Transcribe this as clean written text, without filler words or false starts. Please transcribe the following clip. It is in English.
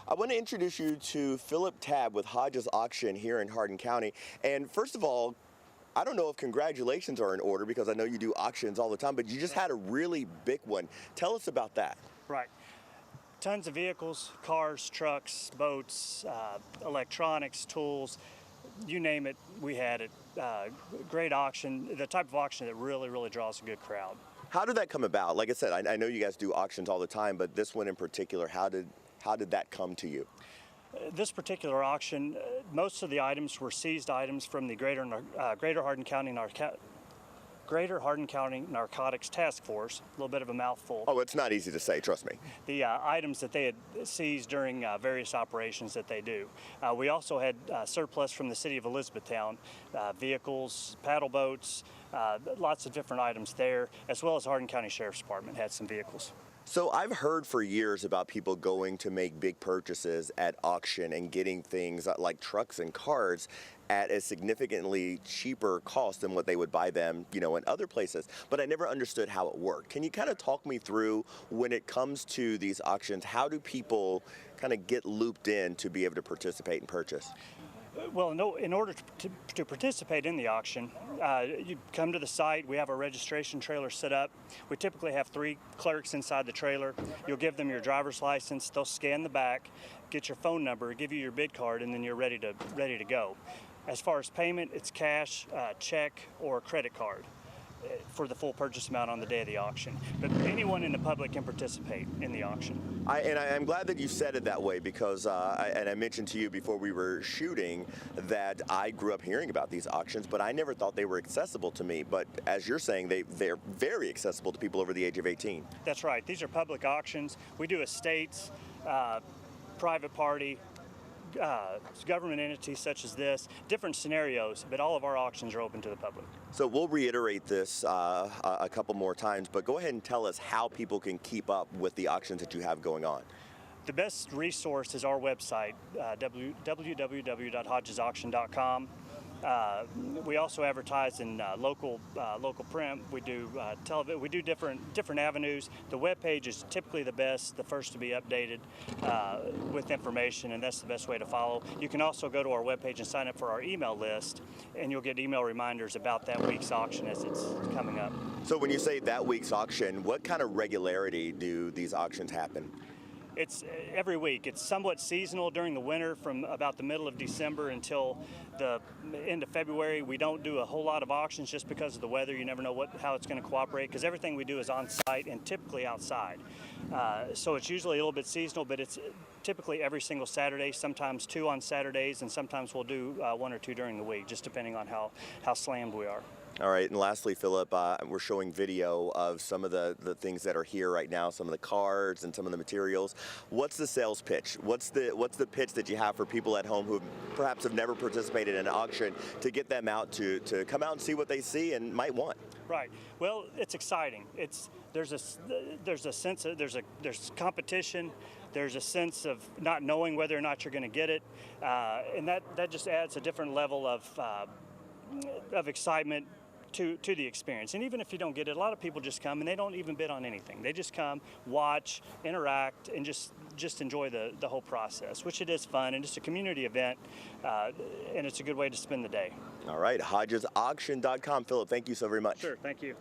I want to introduce you to Philip Tabb with Hodge's Auction here in Hardin County. And first of all, I don't know if congratulations are in order because I know you do auctions all the time, but you just had a really big one. Tell us about that. Right. Tons of vehicles, cars, trucks, boats, electronics, tools, you name it, we had it. Great auction, the type of auction that really draws a good crowd. How did that come about? Like I said, I know you guys do auctions all the time, but this one in particular, how did that come to you? This particular auction, most of the items were seized items from the Greater Hardin County Narcotics Task Force. A little bit of a mouthful. Oh, it's not easy to say, trust me. The items that they had seized during various operations that they do. We also had surplus from the city of Elizabethtown, vehicles, paddle boats, lots of different items there, as well as Hardin County Sheriff's Department had some vehicles. So I've heard for years about people going to make big purchases at auction and getting things like trucks and cars at a significantly cheaper cost than what they would buy them, in other places. But I never understood how it worked. Can you kind of talk me through when it comes to these auctions, how do people kind of get looped in to be able to participate and purchase? Well, no, in order to participate in the auction, you come to the site. We have our registration trailer set up. We typically have 3 clerks inside the trailer. You'll give them your driver's license. They'll scan the back, get your phone number, give you your bid card, and then you're ready to go. As far as payment, it's cash, check, or credit card for the full purchase amount on the day of the auction. But anyone in the public can participate in the auction. I'm glad that you said it that way because, I mentioned to you before we were shooting that I grew up hearing about these auctions, but I never thought they were accessible to me. But as you're saying, they're very accessible to people over the age of 18. That's right. These are public auctions. We do estates, private party, government entities such as this, different scenarios, but all of our auctions are open to the public. So we'll reiterate this a couple more times, but go ahead and tell us how people can keep up with the auctions that you have going on. The best resource is our website, www.hodgesauction.com. We also advertise in local print. We do television. We do different avenues. The web page is typically the best, the first to be updated with information, and that's the best way to follow. You can also go to our web page and sign up for our email list, and you'll get email reminders about that week's auction as it's coming up. So when you say that week's auction, what kind of regularity do these auctions happen? It's every week. It's somewhat seasonal during the winter from about the middle of December until the end of February. We don't do a whole lot of auctions just because of the weather. You never know how it's going to cooperate because everything we do is on site and typically outside. So it's usually a little bit seasonal, but it's typically every single Saturday, sometimes 2 on Saturdays, and sometimes we'll do 1 or 2 during the week, just depending on how slammed we are. All right, and lastly, Philip, we're showing video of some of the things that are here right now, some of the cards and some of the materials. What's the sales pitch? What's the pitch that you have for people at home who perhaps have never participated in an auction to get them out to come out and see what they see and might want? Right. Well, it's exciting. There's a sense of there's competition. There's a sense of not knowing whether or not you're going to get it, and that just adds a different level of excitement to the experience. And even if you don't get it, a lot of people just come and they don't even bid on anything. They just come, watch, interact, and just enjoy the whole process, which it is fun, and it's a community event, and it's a good way to spend the day. All right, HodgesAuction.com. Philip, thank you so very much. Sure, thank you.